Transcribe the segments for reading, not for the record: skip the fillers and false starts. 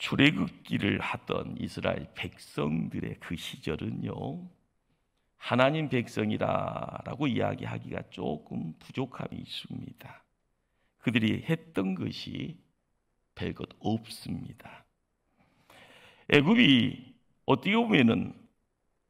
출애굽기를 하던 이스라엘 백성들의 그 시절은요, 하나님 백성이라고 이야기하기가 조금 부족함이 있습니다. 그들이 했던 것이 별것 없습니다. 애굽이 어떻게 보면은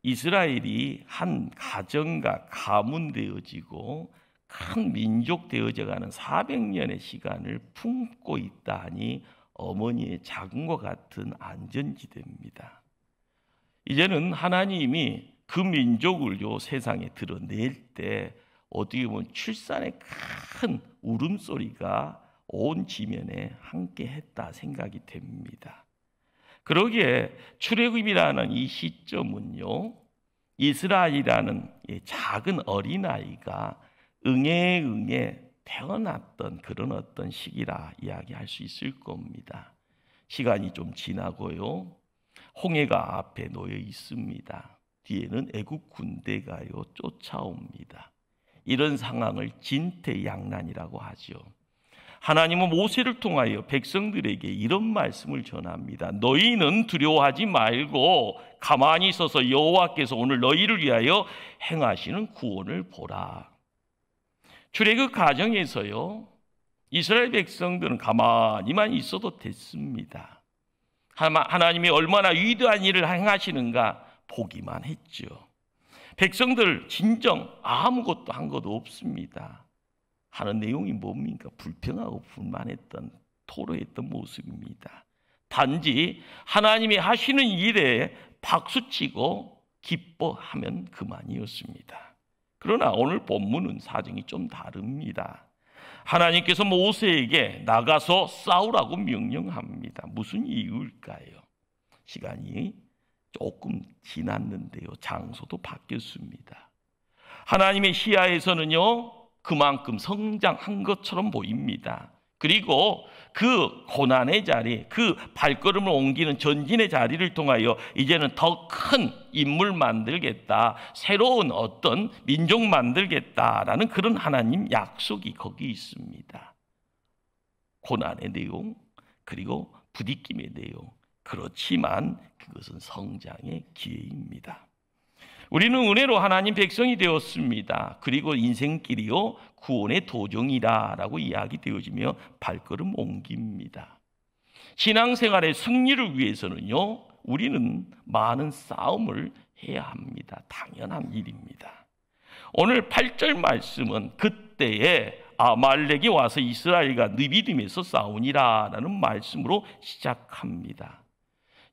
이스라엘이 한 가정과 가문 되어지고 큰 민족 되어져가는 400년의 시간을 품고 있다 하니 어머니의 자궁과 같은 안전지대입니다. 이제는 하나님이 그 민족을요 세상에 드러낼 때 어떻게 보면 출산의 큰 울음소리가 온 지면에 함께 했다 생각이 됩니다. 그러기에 출애굽이라는 이 시점은요, 이스라엘이라는 작은 어린아이가 응애 태어났던 그런 어떤 시기라 이야기할 수 있을 겁니다. 시간이 좀 지나고요, 홍해가 앞에 놓여 있습니다. 뒤에는 애국 군대가요 쫓아옵니다. 이런 상황을 진퇴양난이라고 하죠. 하나님은 모세를 통하여 백성들에게 이런 말씀을 전합니다. 너희는 두려워하지 말고 가만히 있어서 여호와께서 오늘 너희를 위하여 행하시는 구원을 보라. 출애굽 과정에서요, 이스라엘 백성들은 가만히만 있어도 됐습니다. 하나님이 얼마나 위대한 일을 행하시는가 보기만 했죠. 백성들 진정 아무것도 한 것도 없습니다. 하는 내용이 뭡니까? 불평하고 불만했던, 토로했던 모습입니다. 단지 하나님이 하시는 일에 박수치고 기뻐하면 그만이었습니다. 그러나 오늘 본문은 사정이 좀 다릅니다. 하나님께서 모세에게 나가서 싸우라고 명령합니다. 무슨 이유일까요? 시간이 조금 지났는데요, 장소도 바뀌었습니다. 하나님의 시야에서는요, 그만큼 성장한 것처럼 보입니다. 그리고 그 고난의 자리, 그 발걸음을 옮기는 전진의 자리를 통하여 이제는 더 큰 인물 만들겠다, 새로운 어떤 민족 만들겠다라는 그런 하나님 약속이 거기 있습니다. 고난의 내용, 그리고 부딪힘의 내용, 그렇지만 그것은 성장의 기회입니다. 우리는 은혜로 하나님 백성이 되었습니다. 그리고 인생길이요 구원의 도정이라고 이야기되어지며 발걸음 옮깁니다. 신앙생활의 승리를 위해서는요, 우리는 많은 싸움을 해야 합니다. 당연한 일입니다. 오늘 8절 말씀은 그때에 아말렉이 와서 이스라엘과 느비딤에서 싸우니라라는 말씀으로 시작합니다.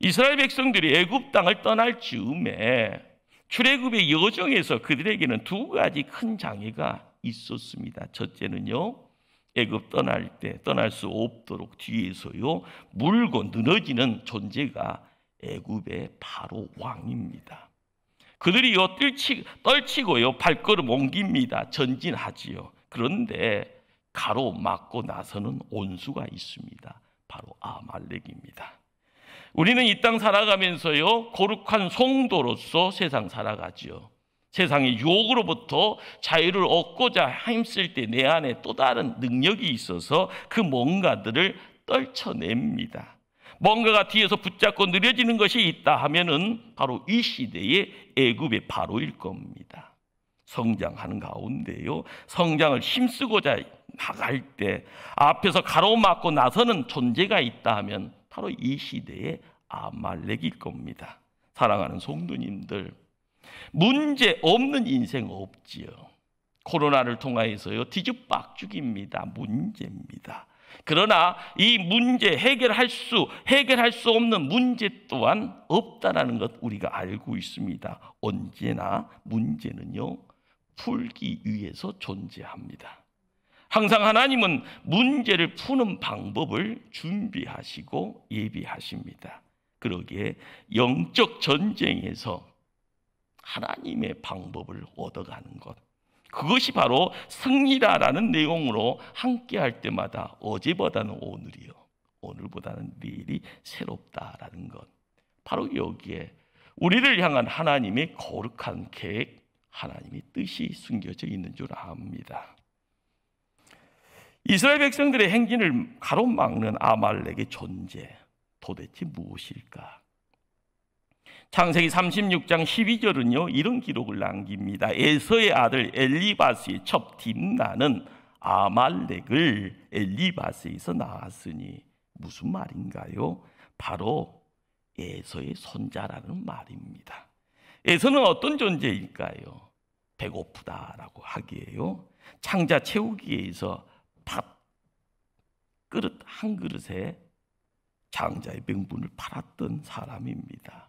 이스라엘 백성들이 애굽 땅을 떠날 즈음에 출애굽의 여정에서 그들에게는 두 가지 큰 장애가 있었습니다. 첫째는요, 애굽 떠날 때 떠날 수 없도록 뒤에서요 물고 늘어지는 존재가 애굽의 바로 왕입니다. 그들이요 떨치고요 발걸음 옮깁니다. 전진하지요. 그런데 가로막고 나서는 온수가 있습니다. 바로 아말렉입니다. 우리는 이 땅 살아가면서요 거룩한 성도로서 세상 살아가지요. 세상의 유혹으로부터 자유를 얻고자 힘쓸 때 내 안에 또 다른 능력이 있어서 그 뭔가들을 떨쳐냅니다. 뭔가가 뒤에서 붙잡고 느려지는 것이 있다 하면은 바로 이 시대의 애굽의 바로일 겁니다. 성장하는 가운데요, 성장을 힘쓰고자 나갈 때 앞에서 가로막고 나서는 존재가 있다 하면 바로 이 시대의 아말렉일 겁니다. 사랑하는 성도님들, 문제 없는 인생 없지요. 코로나를 통하여서요 뒤죽박죽입니다. 문제입니다. 그러나 이 문제 해결할 수 없는 문제 또한 없다라는 것 우리가 알고 있습니다. 언제나 문제는요 풀기 위해서 존재합니다. 항상 하나님은 문제를 푸는 방법을 준비하시고 예비하십니다. 그러기에 영적 전쟁에서 하나님의 방법을 얻어가는 것, 그것이 바로 승리다라는 내용으로 함께할 때마다 어제보다는 오늘이요, 오늘보다는 내일이 새롭다라는 것, 바로 여기에 우리를 향한 하나님의 거룩한 계획, 하나님의 뜻이 숨겨져 있는 줄 압니다. 이스라엘 백성들의 행진을 가로막는 아말렉의 존재, 도대체 무엇일까? 창세기 36장 12절은요 이런 기록을 남깁니다. 에서의 아들 엘리바스의 첩 딥나는 아말렉을 엘리바스에서 낳았으니 무슨 말인가요? 바로 에서의 손자라는 말입니다. 에서는 어떤 존재일까요? 배고프다라고 하기에요 창자 채우기에서 밥 그릇 한 그릇에 장자의 명분을 팔았던 사람입니다.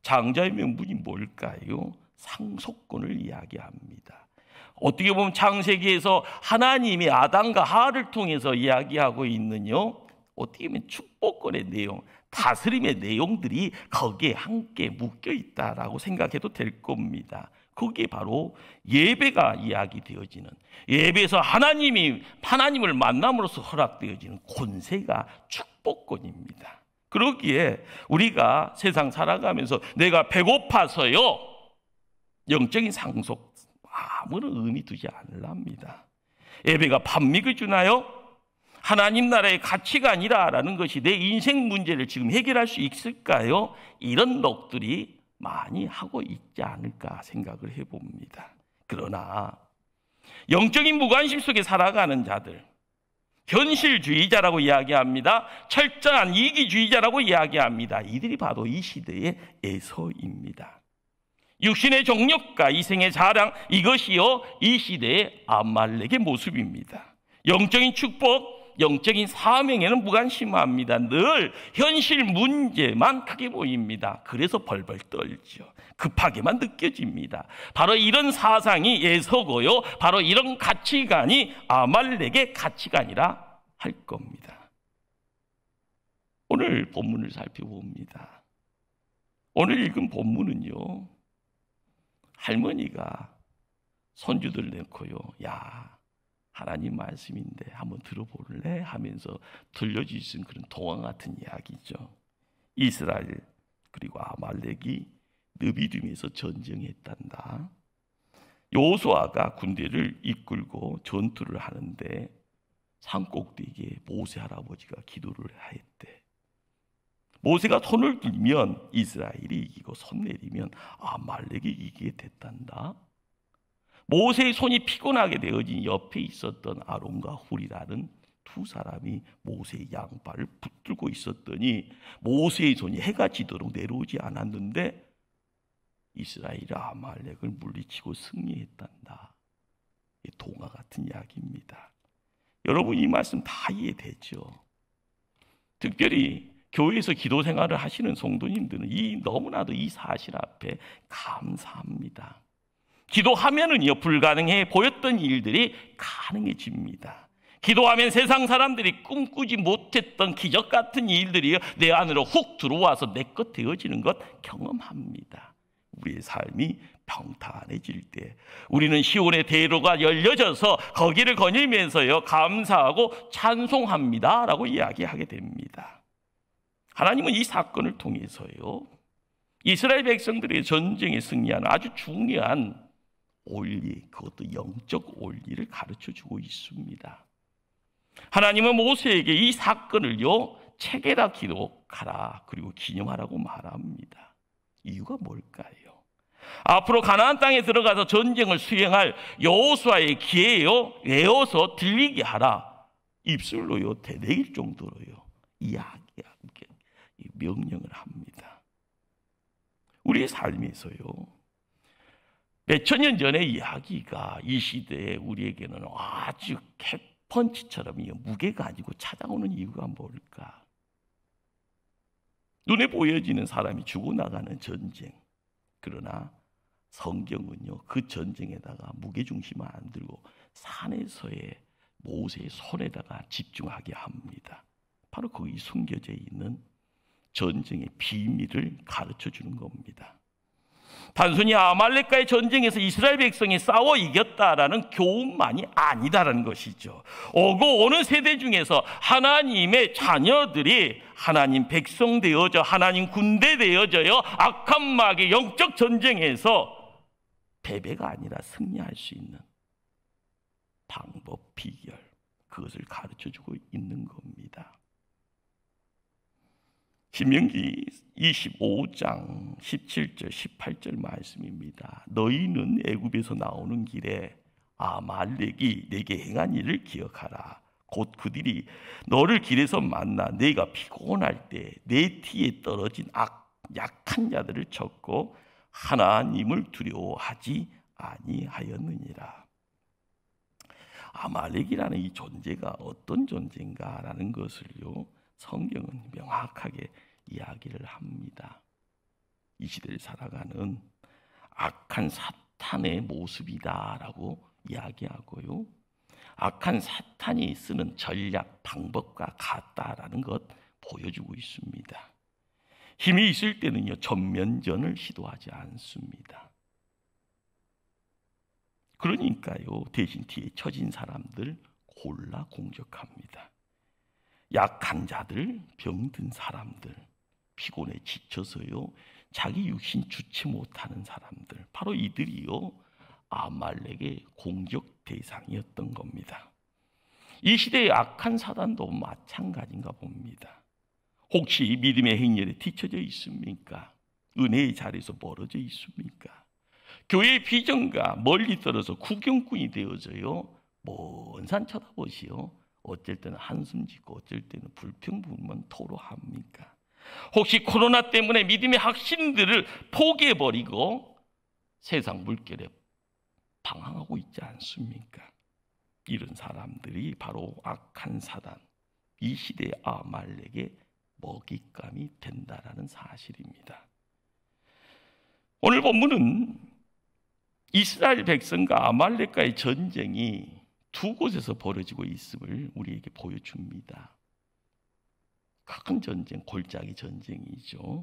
장자의 명분이 뭘까요? 상속권을 이야기합니다. 어떻게 보면 창세기에서 하나님이 아담과 하와를 통해서 이야기하고 있는요 어떻게 보면 축복권의 내용, 다스림의 내용들이 거기에 함께 묶여 있다라고 생각해도 될 겁니다. 거기에 바로 예배가 이야기되어지는, 예배에서 하나님을 만남으로써 허락되어지는 권세가 축복권입니다. 그러기에 우리가 세상 살아가면서 내가 배고파서요 영적인 상속 아무런 의미 두지 않으랍니다. 예배가 밥 먹여주나요? 하나님 나라의 가치가 아니라라는 것이 내 인생 문제를 지금 해결할 수 있을까요? 이런 넋들이 많이 하고 있지 않을까 생각을 해봅니다. 그러나 영적인 무관심 속에 살아가는 자들, 현실주의자라고 이야기합니다. 철저한 이기주의자라고 이야기합니다. 이들이 바로 이 시대의 에서입니다. 육신의 정력과 이생의 자랑, 이것이요 이 시대의 아말렉의 모습입니다. 영적인 축복, 영적인 사명에는 무관심합니다. 늘 현실 문제만 크게 보입니다. 그래서 벌벌 떨죠. 급하게만 느껴집니다. 바로 이런 사상이 에서고요. 바로 이런 가치관이 아말렉의 가치관이라 할 겁니다. 오늘 본문을 살펴봅니다. 오늘 읽은 본문은요. 할머니가 손주들 놓고요. 야, 하나님 말씀인데 한번 들어볼래? 하면서 들려주신 그런 동화 같은 이야기죠. 이스라엘 그리고 아말렉이 느비딤에서 전쟁했단다. 여호수아가 군대를 이끌고 전투를 하는데 산꼭대기에 모세 할아버지가 기도를 했대. 모세가 손을 들면 이스라엘이 이기고 손 내리면 아말렉이 이기게 됐단다. 모세의 손이 피곤하게 되어진 옆에 있었던 아론과 훌이라는 두 사람이 모세의 양발을 붙들고 있었더니 모세의 손이 해가 지도록 내려오지 않았는데 이스라엘이 아말렉을 물리치고 승리했단다. 동화 같은 이야기입니다. 여러분 이 말씀 다 이해되죠? 특별히 교회에서 기도 생활을 하시는 성도님들은 너무나도 이 사실 앞에 감사합니다. 기도하면은요 불가능해 보였던 일들이 가능해집니다. 기도하면 세상 사람들이 꿈꾸지 못했던 기적 같은 일들이 내 안으로 훅 들어와서 내 것 되어지는 것 경험합니다. 우리의 삶이 평탄해질 때 우리는 시온의 대로가 열려져서 거기를 거닐면서요 감사하고 찬송합니다 라고 이야기하게 됩니다. 하나님은 이 사건을 통해서요 이스라엘 백성들의 전쟁에 승리하는 아주 중요한 원리, 그것도 영적 원리를 가르쳐주고 있습니다. 하나님은 모세에게 이 사건을요 책에다 기록하라 그리고 기념하라고 말합니다. 이유가 뭘까요? 앞으로 가나안 땅에 들어가서 전쟁을 수행할 여호수아의 기회요 외워서 들리게 하라. 입술로요 대내일 정도로요 이야기하게 명령을 합니다. 우리의 삶에서요 몇천 년 전의 이야기가 이 시대에 우리에게는 아주 펀치처럼 무게가 아니고 찾아오는 이유가 뭘까? 눈에 보여지는 사람이 죽어나가는 전쟁. 그러나 성경은요 그 전쟁에다가 무게중심을 안 들고 산에서의 모세의 손에다가 집중하게 합니다. 바로 거기 숨겨져 있는 전쟁의 비밀을 가르쳐주는 겁니다. 단순히 아말렉과의 전쟁에서 이스라엘 백성이 싸워 이겼다라는 교훈만이 아니다라는 것이죠. 오고 오는 세대 중에서 하나님의 자녀들이 하나님 백성 되어져 하나님 군대 되어져요 악한 마귀의 영적 전쟁에서 패배가 아니라 승리할 수 있는 방법, 비결, 그것을 가르쳐주고 있는 겁니다. 신명기 25장 17절 18절 말씀입니다. 너희는 애굽에서 나오는 길에 아말렉이 내게 행한 일을 기억하라. 곧 그들이 너를 길에서 만나 내가 피곤할 때 내 티에 떨어진 약한 자들을 쳤고 하나님을 두려워하지 아니하였느니라. 아말렉이라는 이 존재가 어떤 존재인가라는 것을요, 성경은 명확하게 이야기를 합니다. 이 시대를 살아가는 악한 사탄의 모습이다라고 이야기하고요, 악한 사탄이 쓰는 전략, 방법과 같다라는 것 보여주고 있습니다. 힘이 있을 때는요, 전면전을 시도하지 않습니다. 그러니까요, 대신 뒤에 처진 사람들 골라 공격합니다. 약한 자들, 병든 사람들, 피곤해 지쳐서요 자기 육신 주체 못하는 사람들, 바로 이들이요 아말렉의 공격 대상이었던 겁니다. 이 시대의 악한 사단도 마찬가지인가 봅니다. 혹시 믿음의 행렬에 뒤처져 있습니까? 은혜의 자리에서 멀어져 있습니까? 교회의 비전과 멀리 떨어져 구경꾼이 되어져요 먼 산 쳐다보시오. 어쩔 때는 한숨 짓고 어쩔 때는 불평불만 토로합니까? 혹시 코로나 때문에 믿음의 확신들을 포기해버리고 세상 물결에 방황하고 있지 않습니까? 이런 사람들이 바로 악한 사단, 이 시대의 아말렉의 먹잇감이 된다라는 사실입니다. 오늘 본문은 이스라엘 백성과 아말렉과의 전쟁이 두 곳에서 벌어지고 있음을 우리에게 보여줍니다. 큰 전쟁, 골짜기 전쟁이죠.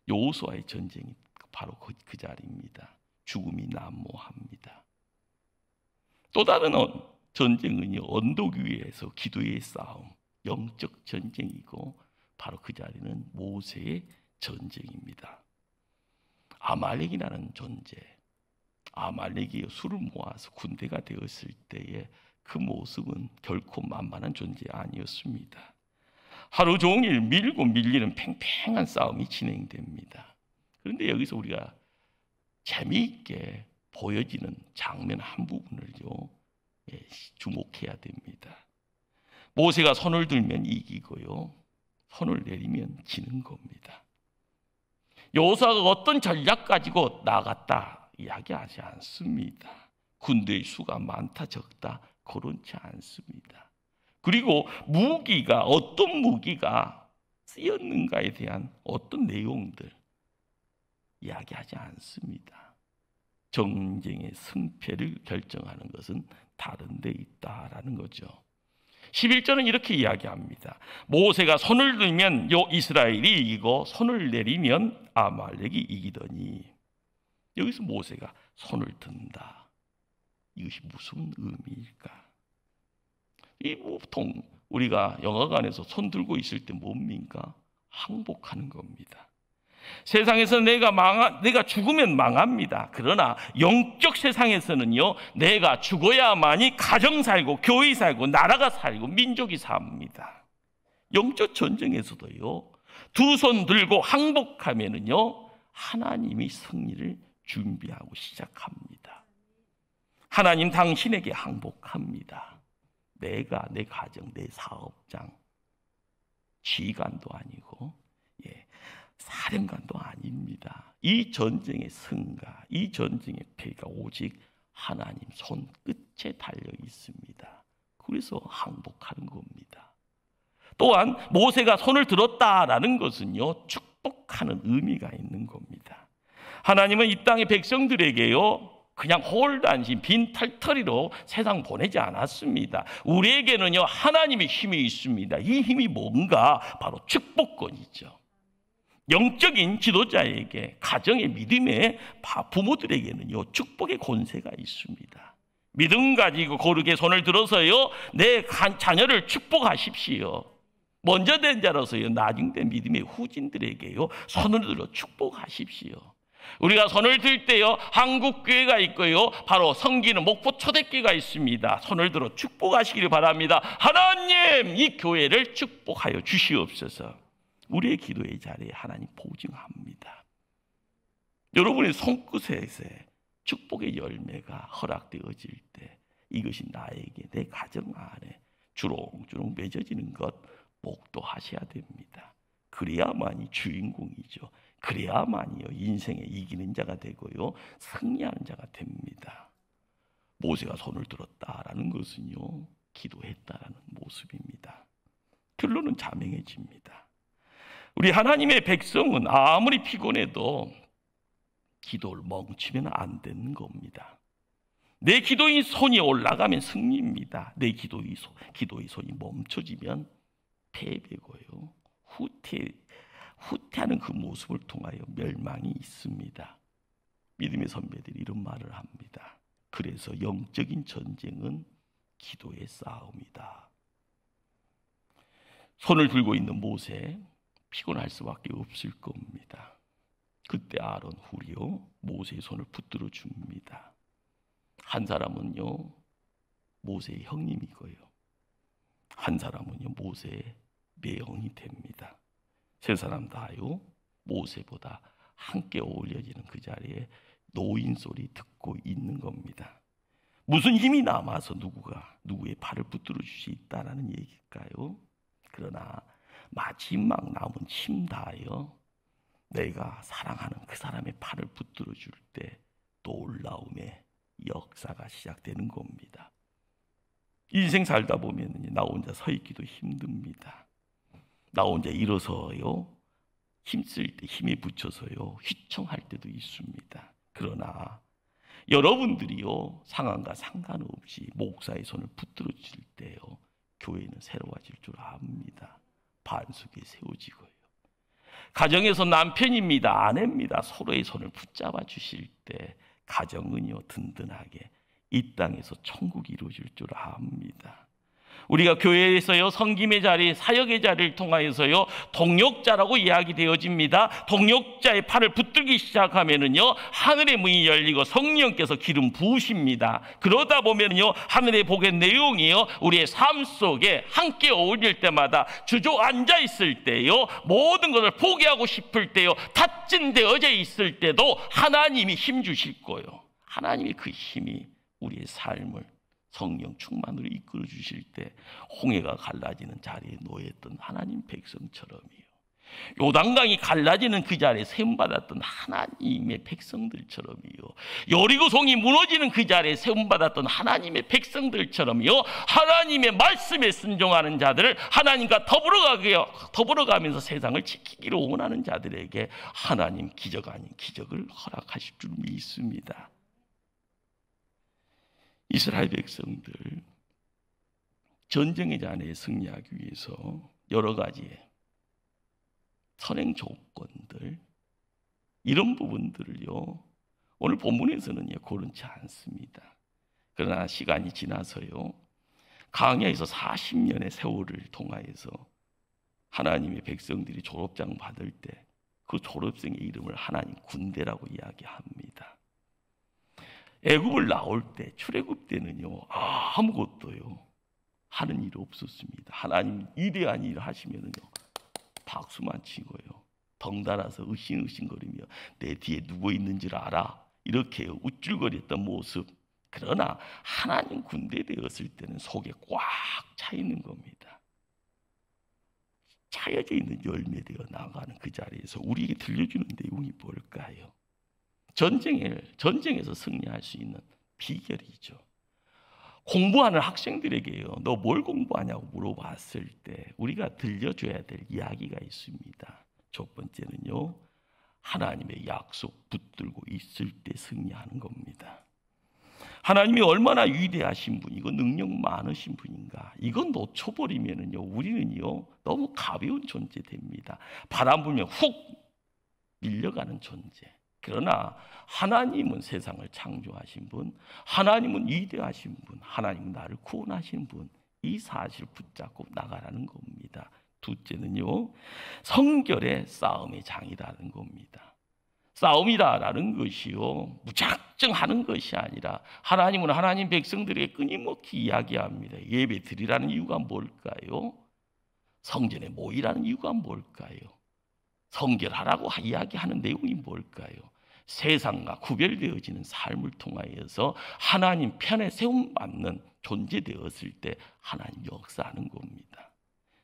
여호수아의 전쟁이 바로 그 자리입니다. 죽음이 난무합니다. 또 다른 전쟁은요, 언덕 위에서 기도의 싸움, 영적 전쟁이고 바로 그 자리는 모세의 전쟁입니다. 아말렉이라는 존재, 아말렉이 수를 모아서 군대가 되었을 때의 그 모습은 결코 만만한 존재 아니었습니다. 하루 종일 밀고 밀리는 팽팽한 싸움이 진행됩니다. 그런데 여기서 우리가 재미있게 보여지는 장면 한 부분을요 주목해야 됩니다. 모세가 손을 들면 이기고요, 손을 내리면 지는 겁니다. 여호수아가 어떤 전략 가지고 나갔다 이야기하지 않습니다. 군대의 수가 많다 적다 그렇지 않습니다. 그리고 무기가 어떤 무기가 쓰였는가에 대한 어떤 내용들 이야기하지 않습니다. 전쟁의 승패를 결정하는 것은 다른 데 있다라는 거죠. 11절은 이렇게 이야기합니다. 모세가 손을 들면 이스라엘이 이기고 손을 내리면 아말렉이 이기더니, 여기서 모세가 손을 든다. 이것이 무슨 의미일까? 이 보통 우리가 영화관에서 손 들고 있을 때 뭡니까? 항복하는 겁니다. 세상에서 내가 죽으면 망합니다. 그러나 영적 세상에서는요, 내가 죽어야만이 가정 살고 교회 살고 나라가 살고 민족이 삽니다. 영적 전쟁에서도요, 두 손 들고 항복하면은요 하나님이 승리를 준비하고 시작합니다. 하나님 당신에게 항복합니다. 내가 내 가정, 내 사업장, 지휘관도 아니고 사령관도 아닙니다. 이 전쟁의 승가, 이 전쟁의 패가 오직 하나님 손끝에 달려 있습니다. 그래서 항복하는 겁니다. 또한 모세가 손을 들었다라는 것은요, 축복하는 의미가 있는 겁니다. 하나님은 이 땅의 백성들에게요 그냥 홀단신 빈 털터리로 세상 보내지 않았습니다. 우리에게는요 하나님의 힘이 있습니다. 이 힘이 뭔가? 바로 축복권이죠. 영적인 지도자에게, 가정의 믿음의 부모들에게는요 축복의 권세가 있습니다. 믿음 가지고 고르게 손을 들어서요 내 자녀를 축복하십시오. 먼저 된 자로서요 나중된 믿음의 후진들에게요 손을 들어 축복하십시오. 우리가 손을 들 때요 한국교회가 있고요 바로 섬기는 목포 초대교회가 있습니다. 손을 들어 축복하시기를 바랍니다. 하나님, 이 교회를 축복하여 주시옵소서. 우리의 기도의 자리에 하나님 보증합니다. 여러분의 손끝에 축복의 열매가 허락되어질 때 이것이 나에게, 내 가정 안에 주렁주렁 맺어지는 것 목도하셔야 됩니다. 그래야만이 주인공이죠. 그래야만이요 인생에 이기는 자가 되고요 승리하는 자가 됩니다. 모세가 손을 들었다라는 것은요 기도했다라는 모습입니다. 결론은 자명해집니다. 우리 하나님의 백성은 아무리 피곤해도 기도를 멈추면 안 되는 겁니다. 내 기도의 손이 올라가면 승리입니다. 내 기도의 손이 멈춰지면 패배고요 후퇴하는 그 모습을 통하여 멸망이 있습니다. 믿음의 선배들이 이런 말을 합니다. 그래서 영적인 전쟁은 기도의 싸움이다. 손을 들고 있는 모세 피곤할 수밖에 없을 겁니다. 그때 아론 훌이요 모세의 손을 붙들어 줍니다. 한 사람은요 모세의 형님이고요 한 사람은요 모세의 매형이 됩니다. 세 사람 다요 모세보다 함께 어울려지는 그 자리에 노인 소리 듣고 있는 겁니다. 무슨 힘이 남아서 누구의 팔을 붙들어 줄 수 있다라는 얘기일까요? 그러나 마지막 남은 힘 다하여 내가 사랑하는 그 사람의 팔을 붙들어 줄 때 놀라움의 역사가 시작되는 겁니다. 인생 살다 보면 나 혼자 서 있기도 힘듭니다. 나 혼자 일어서요 힘쓸 때 힘에 붙여서요 휘청할 때도 있습니다. 그러나 여러분들이요 상황과 상관없이 목사의 손을 붙들어 줄 때요 교회는 새로워질 줄 압니다. 반석이 세워지고요 가정에서 남편입니다 아내입니다 서로의 손을 붙잡아 주실 때 가정은요 든든하게 이 땅에서 천국이 이루어질 줄 압니다. 우리가 교회에서요 섬김의 자리, 사역의 자리를 통하여서요 동역자라고 이야기되어집니다. 동역자의 팔을 붙들기 시작하면은요 하늘의 문이 열리고 성령께서 기름 부으십니다. 그러다 보면요 하늘의 복의 내용이요 우리의 삶 속에 함께 어울릴 때마다 주저앉아 있을 때요 모든 것을 포기하고 싶을 때요 탑진되어져 있을 때도 하나님이 힘 주실 거예요. 하나님이 그 힘이 우리의 삶을 성령 충만으로 이끌어 주실 때 홍해가 갈라지는 자리에 놓였던 하나님 백성처럼이요 요단강이 갈라지는 그 자리에 세움받았던 하나님의 백성들처럼이요 여리고성이 무너지는 그 자리에 세움받았던 하나님의 백성들처럼이요 하나님의 말씀에 순종하는 자들을 하나님과 더불어가면서 세상을 지키기를 원하는 자들에게 하나님 기적 아닌 기적을 허락하실 줄 믿습니다. 이스라엘 백성들 전쟁의 잔에 승리하기 위해서 여러 가지의 선행 조건들 이런 부분들을요 오늘 본문에서는요 고르지 않습니다. 그러나 시간이 지나서요 광야에서 40년의 세월을 통하여서 하나님의 백성들이 졸업장 받을 때 그 졸업생의 이름을 하나님 군대라고 이야기합니다. 애굽을 나올 때 출애굽 때는요 아무것도요 하는 일이 없었습니다. 하나님 위대한 일을 하시면은요 박수만 치고요 덩달아서 으싱으싱거리며 내 뒤에 누구 있는지를 알아 이렇게 우쭐거렸던 모습. 그러나 하나님 군대 되었을 때는 속에 꽉 차 있는 겁니다. 차여져 있는 열매되어 나가는 그 자리에서 우리에게 들려주는 내용이 뭘까요? 전쟁에서 승리할 수 있는 비결이죠. 공부하는 학생들에게요 너 뭘 공부하냐고 물어봤을 때 우리가 들려줘야 될 이야기가 있습니다. 첫 번째는요 하나님의 약속 붙들고 있을 때 승리하는 겁니다. 하나님이 얼마나 위대하신 분이고 능력 많으신 분인가 이건 놓쳐버리면은요 우리는요 너무 가벼운 존재 됩니다. 바람 불면 훅 밀려가는 존재. 그러나 하나님은 세상을 창조하신 분, 하나님은 위대하신 분, 하나님은 나를 구원하신 분, 이 사실을 붙잡고 나가라는 겁니다. 둘째는요 성결의 싸움의 장이라는 겁니다. 싸움이다라는 것이요 무작정 하는 것이 아니라 하나님은 하나님 백성들에게 끊임없이 이야기합니다. 예배 드리라는 이유가 뭘까요? 성전에 모이라는 이유가 뭘까요? 성결하라고 이야기하는 내용이 뭘까요? 세상과 구별되어지는 삶을 통하여서 하나님 편에 세움받는 존재되었을 때 하나님 역사하는 겁니다.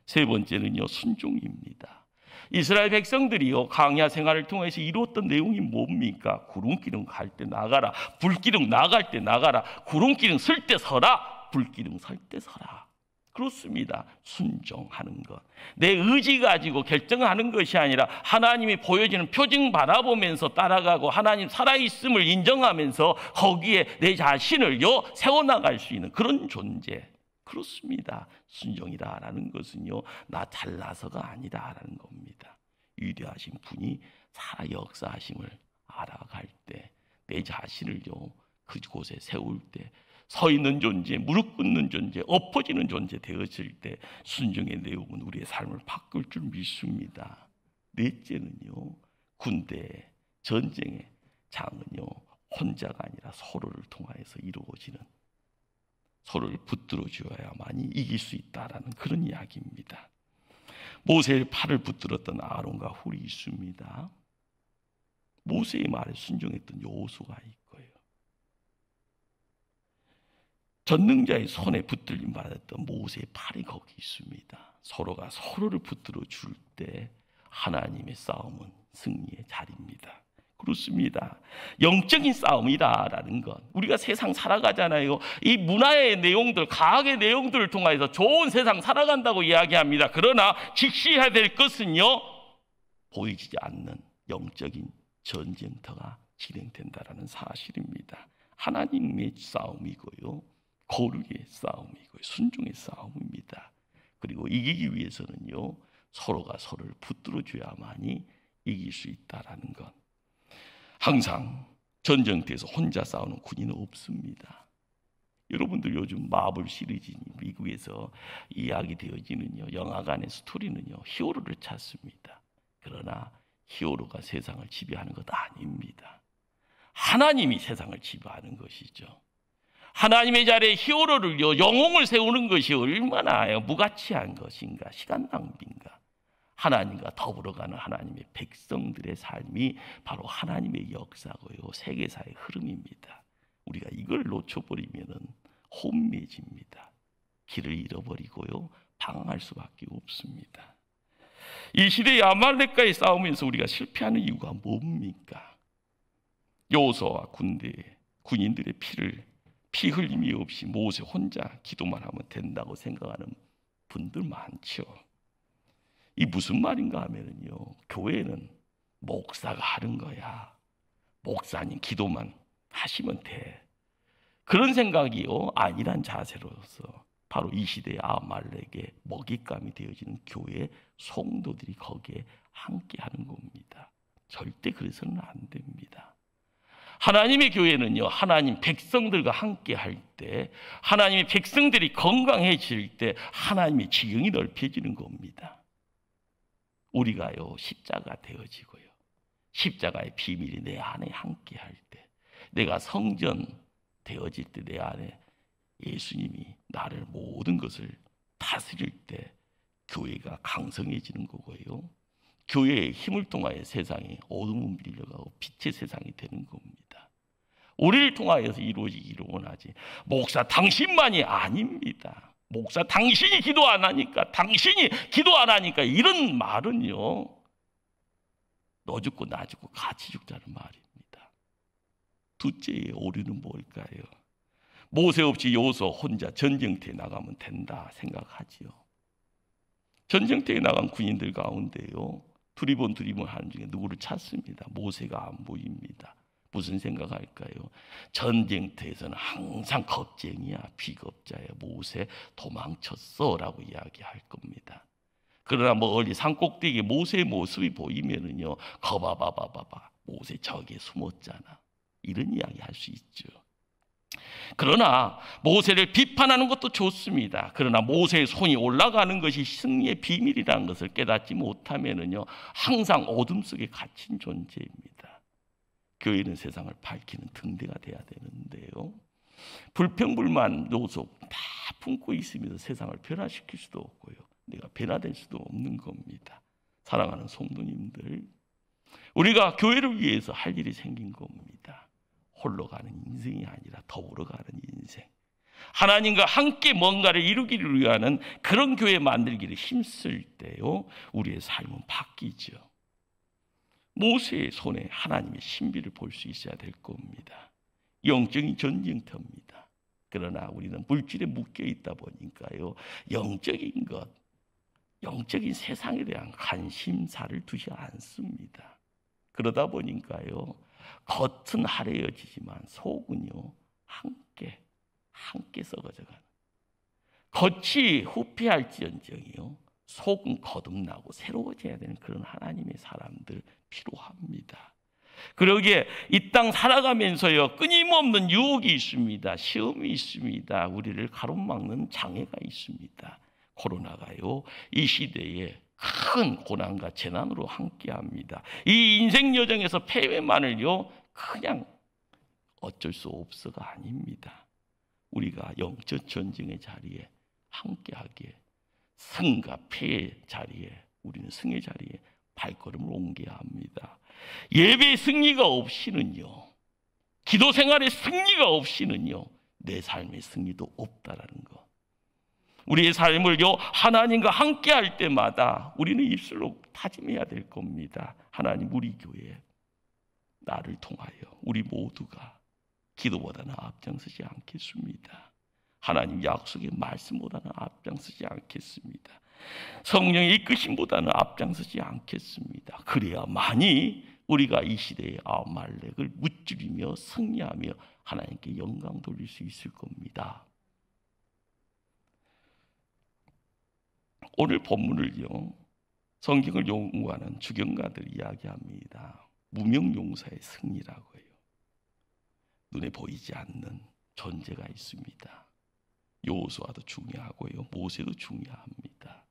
세 번째는요, 순종입니다. 이스라엘 백성들이요, 광야 생활을 통해서 이루었던 내용이 뭡니까? 구름기둥 갈 때 나가라, 불기둥 나갈 때 나가라, 구름기둥 설 때 서라, 불기둥 설 때 서라. 그렇습니다. 순종하는 것. 내 의지 가지고 결정하는 것이 아니라 하나님이 보여지는 표징 바라보면서 따라가고 하나님 살아있음을 인정하면서 거기에 내 자신을요 세워나갈 수 있는 그런 존재. 그렇습니다. 순종이라는 것은요 나 잘나서가 아니다라는 겁니다. 위대하신 분이 살아 역사하심을 알아갈 때 내 자신을요 그곳에 세울 때 서 있는 존재, 무릎 꿇는 존재, 엎어지는 존재 되었을 때 순종의 내용은 우리의 삶을 바꿀 줄 믿습니다. 넷째는요, 군대, 전쟁의 장은요, 혼자가 아니라 서로를 통하여서 이루어지는, 서로를 붙들어 주어야만이 이길 수 있다라는 그런 이야기입니다. 모세의 팔을 붙들었던 아론과 훌이 있습니다. 모세의 말에 순종했던 여호수아가 있고요. 전능자의 손에 붙들림 받았던 모세의 팔이 거기 있습니다. 서로가 서로를 붙들어 줄 때 하나님의 싸움은 승리의 자리입니다. 그렇습니다. 영적인 싸움이다라는 것. 우리가 세상 살아가잖아요. 이 문화의 내용들, 과학의 내용들을 통해서 좋은 세상 살아간다고 이야기합니다. 그러나 직시해야 될 것은요, 보이지 않는 영적인 전쟁터가 진행된다라는 사실입니다. 하나님의 싸움이고요, 거룩의 싸움이고요, 순종의 싸움입니다. 그리고 이기기 위해서는요, 서로가 서로를 붙들어줘야만이 이길 수 있다라는 것. 항상 전쟁터에서 혼자 싸우는 군인은 없습니다. 여러분들 요즘 마블 시리즈 미국에서 이야기되어지는요, 영화관의 스토리는요, 히어로를 찾습니다. 그러나 히어로가 세상을 지배하는 것 아닙니다. 하나님이 세상을 지배하는 것이죠. 하나님의 자리에 히어로를요, 영웅을 세우는 것이 얼마나 무가치한 것인가, 시간 낭비인가. 하나님과 더불어가는 하나님의 백성들의 삶이 바로 하나님의 역사고요, 세계사의 흐름입니다. 우리가 이걸 놓쳐버리면은 혼미해집니다. 길을 잃어버리고요, 방황할 수밖에 없습니다. 이 시대의 아말렉과의 싸움에서 우리가 실패하는 이유가 뭡니까? 여호수아와 군인들의 피 흘림이 없이 모세 혼자 기도만 하면 된다고 생각하는 분들 많죠. 이 무슨 말인가 하면요, 교회는 목사가 하는 거야. 목사님 기도만 하시면 돼. 그런 생각이요, 아니란 자세로서 바로 이 시대의 아말렉의 먹잇감이 되어지는 교회의 성도들이 거기에 함께하는 겁니다. 절대 그래서는 안 됩니다. 하나님의 교회는요, 하나님 백성들과 함께 할 때, 하나님의 백성들이 건강해질 때 하나님의 지경이 넓혀지는 겁니다. 우리가요, 십자가 되어지고요, 십자가의 비밀이 내 안에 함께 할 때, 내가 성전 되어질 때 내 안에 예수님이 나를 모든 것을 다스릴 때 교회가 강성해지는 거고요, 교회의 힘을 통하여 세상에 어둠은 밀려가고 빛의 세상이 되는 겁니다. 우리를 통하여서 이루어지기를 원하지, 목사 당신만이 아닙니다. 목사 당신이 기도 안 하니까, 당신이 기도 안 하니까, 이런 말은요, 너 죽고 나 죽고 같이 죽자는 말입니다. 둘째의 오류는 뭘까요? 모세 없이 여호수아 혼자 전쟁터에 나가면 된다 생각하지요. 전쟁터에 나간 군인들 가운데요, 두리번 하는 중에 누구를 찾습니다. 모세가 안 보입니다. 무슨 생각할까요? 전쟁터에서는 항상 겁쟁이야, 비겁자야, 모세 도망쳤어 라고 이야기할 겁니다. 그러나 멀리 산꼭대기에 모세의 모습이 보이면은요, 거봐봐봐봐, 모세 저기에 숨었잖아, 이런 이야기 할 수 있죠. 그러나 모세를 비판하는 것도 좋습니다. 그러나 모세의 손이 올라가는 것이 승리의 비밀이라는 것을 깨닫지 못하면은요, 항상 어둠 속에 갇힌 존재입니다. 교회는 세상을 밝히는 등대가 돼야 되는데요, 불평불만 노속 다 품고 있으면서 세상을 변화시킬 수도 없고요, 내가 변화될 수도 없는 겁니다. 사랑하는 성도님들, 우리가 교회를 위해서 할 일이 생긴 겁니다. 홀로 가는 인생이 아니라 더불어 가는 인생. 하나님과 함께 뭔가를 이루기를 위하는 그런 교회 만들기를 힘쓸 때요, 우리의 삶은 바뀌죠. 모세의 손에 하나님의 신비를 볼 수 있어야 될 겁니다. 영적인 전쟁터입니다. 그러나 우리는 물질에 묶여 있다 보니까요, 영적인 것, 영적인 세상에 대한 관심사를 두지 않습니다. 그러다 보니까요, 겉은 화려해지지만 속은요, 함께 썩어져가는, 겉이 후패할지언정이요, 속은 거듭나고 새로워져야 되는 그런 하나님의 사람들 필요합니다. 그러기에 이 땅 살아가면서요, 끊임없는 유혹이 있습니다. 시험이 있습니다. 우리를 가로막는 장애가 있습니다. 코로나가요, 이 시대에 큰 고난과 재난으로 함께합니다. 이 인생 여정에서 패배만을요, 그냥 어쩔 수 없어가 아닙니다. 우리가 영적 전쟁의 자리에 함께하기에, 승과 패의 자리에, 우리는 승의 자리에 발걸음을 옮겨야 합니다. 예배의 승리가 없이는요, 기도 생활의 승리가 없이는요, 내 삶의 승리도 없다라는 것. 우리의 삶을요, 하나님과 함께 할 때마다 우리는 입술로 다짐해야 될 겁니다. 하나님, 우리 교회 나를 통하여 우리 모두가 기도보다는 앞장서지 않겠습니다. 하나님 약속의 말씀보다는 앞장서지 않겠습니다. 성령의 이끄심보다는 앞장서지 않겠습니다. 그래야만이 우리가 이 시대의 아말렉을 무찌르며 승리하며 하나님께 영광 돌릴 수 있을 겁니다. 오늘 본문을요, 성경을 연구하는 주경가들이 이야기합니다. 무명용사의 승리라고 해요. 눈에 보이지 않는 존재가 있습니다. 여호수아도 중요하고요, 모세도 중요합니다.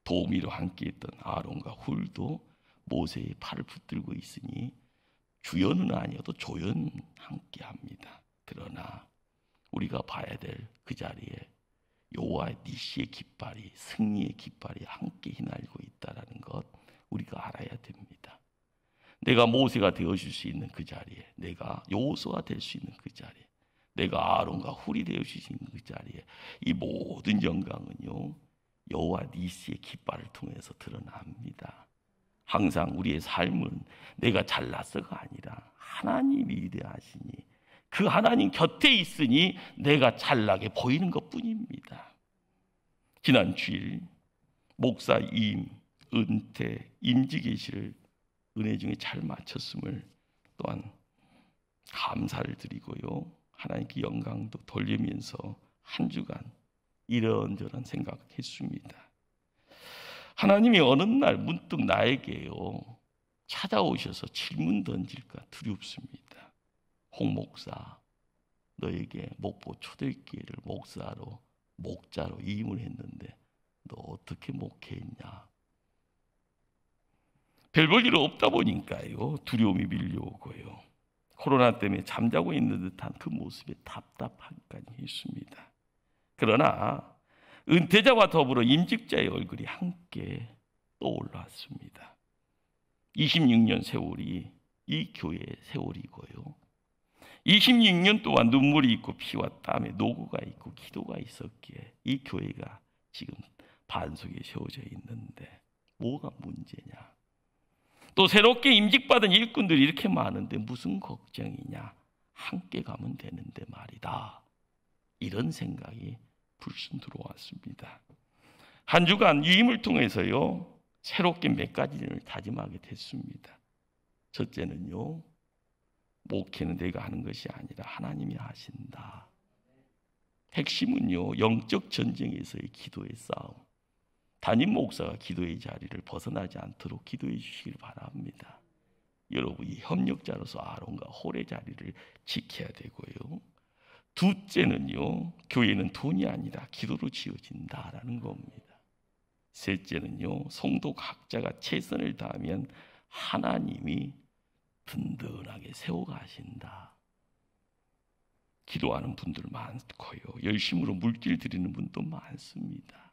도우미로 함께했던 아론과 훌도 모세의 팔을 붙들고 있으니 주연은 아니어도 조연 함께합니다. 그러나 우리가 봐야 될 그 자리에 여호와의 니시의 깃발이, 승리의 깃발이 함께 휘날리고 있다는 것 우리가 알아야 됩니다. 내가 모세가 되어줄 수 있는 그 자리에, 내가 여호수아가 될 수 있는 그 자리에, 내가 아론과 훌이 되어줄 수 있는 그 자리에, 이 모든 영광은요, 여호와 니시의 깃발을 통해서 드러납니다. 항상 우리의 삶은 내가 잘났어가 아니라 하나님이 위대하시니 그 하나님 곁에 있으니 내가 잘나게 보이는 것뿐입니다. 지난 주일 목사 임, 은퇴, 임지 계시를 은혜 중에 잘 마쳤음을 또한 감사를 드리고요, 하나님께 영광도 돌리면서 한 주간 이런저런 생각했습니다. 하나님이 어느 날 문득 나에게요, 찾아오셔서 질문 던질까 두렵습니다. 홍 목사, 너에게 목포 초대교회를 목자로 임을 했는데 너 어떻게 목회했냐? 별 볼 일 없다 보니까요, 두려움이 밀려오고요, 코로나 때문에 잠자고 있는 듯한 그 모습에 답답하기까지 했습니다. 그러나 은퇴자와 더불어 임직자의 얼굴이 함께 떠올랐습니다. 26년 세월이 이 교회의 세월이고요, 26년 동안 눈물이 있고 피와 땀에 노고가 있고 기도가 있었기에 이 교회가 지금 반석에 세워져 있는데 뭐가 문제냐? 또 새롭게 임직받은 일꾼들이 이렇게 많은데 무슨 걱정이냐? 함께 가면 되는데 말이다. 이런 생각이 불쑥 들어왔습니다. 한 주간 위임을 통해서요, 새롭게 몇 가지를 다짐하게 됐습니다. 첫째는요, 목회는 내가 하는 것이 아니라 하나님이 하신다. 핵심은요, 영적 전쟁에서의 기도의 싸움. 담임 목사가 기도의 자리를 벗어나지 않도록 기도해 주시길 바랍니다. 여러분이 협력자로서 아론과 홀의 자리를 지켜야 되고요, 둘째는요, 교회는 돈이 아니라 기도로 지어진다라는 겁니다. 셋째는요, 성도 각자가 최선을 다하면 하나님이 든든하게 세워가신다. 기도하는 분들 많고요, 열심으로 물질 드리는 분도 많습니다.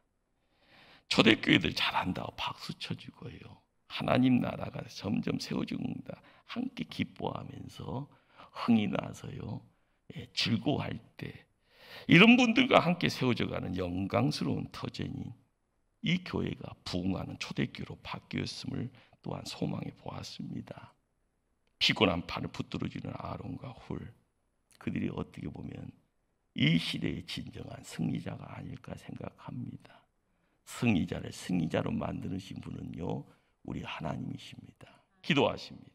초대교회들 잘한다고 박수 쳐주고요. 하나님 나라가 점점 세워진다. 함께 기뻐하면서 흥이 나서요. 즐거워할 때 이런 분들과 함께 세워져가는 영광스러운 터전이 이 교회가 부흥하는 초대교회로 바뀌었음을 또한 소망해 보았습니다. 피곤한 팔을 붙들어주는 아론과 훌, 그들이 어떻게 보면 이 시대의 진정한 승리자가 아닐까 생각합니다. 승리자를 승리자로 만드신 분은요, 우리 하나님이십니다. 기도하십니다.